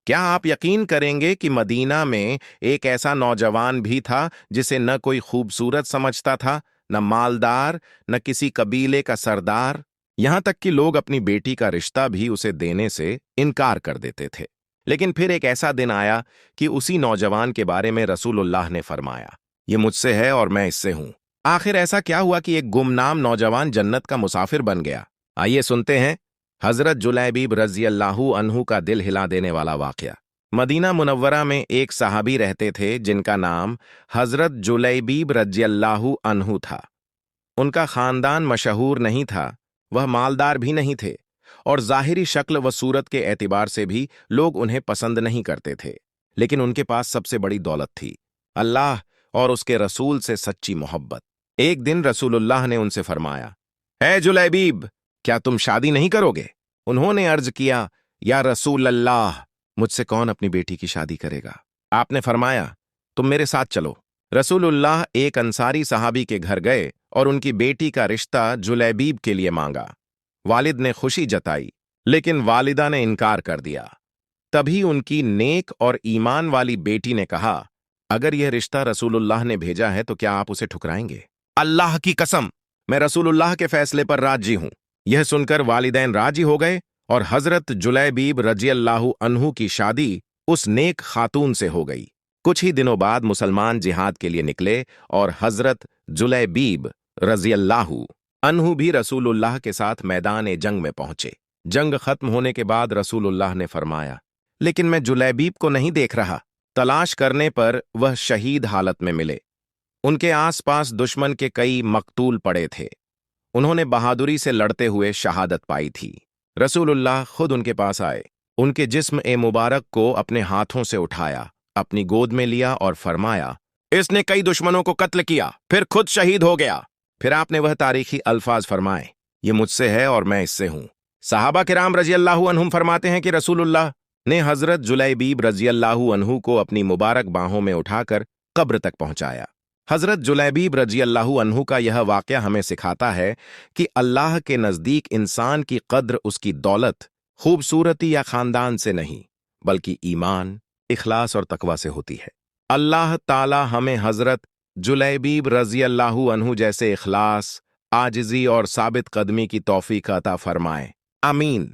کیا آپ یقین کریں گے کہ مدینہ میں ایک ایسا نوجوان بھی تھا جسے نہ کوئی خوبصورت سمجھتا تھا، نہ مالدار، نہ کسی قبیلے کا سردار، یہاں تک کہ لوگ اپنی بیٹی کا رشتہ بھی اسے دینے سے انکار کر دیتے تھے۔ لیکن پھر ایک ایسا دن آیا کہ اسی نوجوان کے بارے میں رسول اللہ نے فرمایا، یہ مجھ سے ہے اور میں اس سے ہوں۔ آخر ایسا کیا ہوا کہ ایک گمنام نوجوان جنت کا مسافر بن گیا؟ آئیے سنتے ہیں حضرت جلیبیب رضی اللہ عنہ کا دل ہلا دینے والا واقعہ۔ مدینہ منورہ میں ایک صحابی رہتے تھے جن کا نام حضرت جلیبیب رضی اللہ عنہ تھا۔ ان کا خاندان مشہور نہیں تھا، وہ مالدار بھی نہیں تھے، اور ظاہری شکل و صورت کے اعتبار سے بھی لوگ انہیں پسند نہیں کرتے تھے، لیکن ان کے پاس سب سے بڑی دولت تھی، اللہ اور اس کے رسول سے سچی محبت۔ ایک دن رسول اللہ نے ان سے فرمایا، اے جلیبیب، کیا تم شادی نہیں کرو گے؟ انہوں نے عرض کیا، یا رسول اللہ، مجھ سے کون اپنی بیٹی کی شادی کرے گا؟ آپ نے فرمایا، تم میرے ساتھ چلو۔ رسول اللہ ایک انصاری صحابی کے گھر گئے اور ان کی بیٹی کا رشتہ جلیبیب کے لیے مانگا۔ والد نے خوشی جتائی، لیکن والدہ نے انکار کر دیا۔ تبھی ان کی نیک اور ایمان والی بیٹی نے کہا، اگر یہ رشتہ رسول اللہ نے بھیجا ہے تو کیا آپ اسے ٹھکرائیں گے؟ اللہ کی قسم، میں رسول اللہ کے فیصلے پر راضی ہوں۔ یہ سن کر والدین راضی ہو گئے اور حضرت جلیبیب رضی اللہ عنہ کی شادی اس نیک خاتون سے ہو گئی۔ کچھ ہی دنوں بعد مسلمان جہاد کے لیے نکلے اور حضرت جلیبیب رضی اللہ عنہ بھی رسول اللہ کے ساتھ میدان جنگ میں پہنچے۔ جنگ ختم ہونے کے بعد رسول اللہ نے فرمایا، لیکن میں جلیبیب کو نہیں دیکھ رہا۔ تلاش کرنے پر وہ شہید حالت میں ملے۔ ان کے آس پاس دشمن کے کئی مقتول پڑے تھے۔ انہوں نے بہادری سے لڑتے ہوئے شہادت پائی تھی۔ رسول اللہ خود ان کے پاس آئے، ان کے جسم مبارک کو اپنے ہاتھوں سے اٹھایا، اپنی گود میں لیا اور فرمایا، اس نے کئی دشمنوں کو قتل کیا، پھر خود شہید ہو گیا۔ پھر آپ نے وہ تاریخی الفاظ فرمائے، یہ مجھ سے ہے اور میں اس سے ہوں۔ صحابہ کرام رضی اللہ عنہم فرماتے ہیں کہ رسول اللہ نے حضرت جلیبیب رضی اللہ عنہ کو اپنی مبارک باہوں میں اٹھا کر قبر تک پہنچایا۔ حضرت جلیبیب رضی اللہ عنہ کا یہ واقعہ ہمیں سکھاتا ہے کہ اللہ کے نزدیک انسان کی قدر اس کی دولت، خوبصورتی یا خاندان سے نہیں، بلکہ ایمان، اخلاص اور تقوی سے ہوتی ہے۔ اللہ تعالی ہمیں حضرت جلیبیب رضی اللہ عنہ جیسے اخلاص، عاجزی اور ثابت قدمی کی توفیق عطا فرمائے۔ آمین۔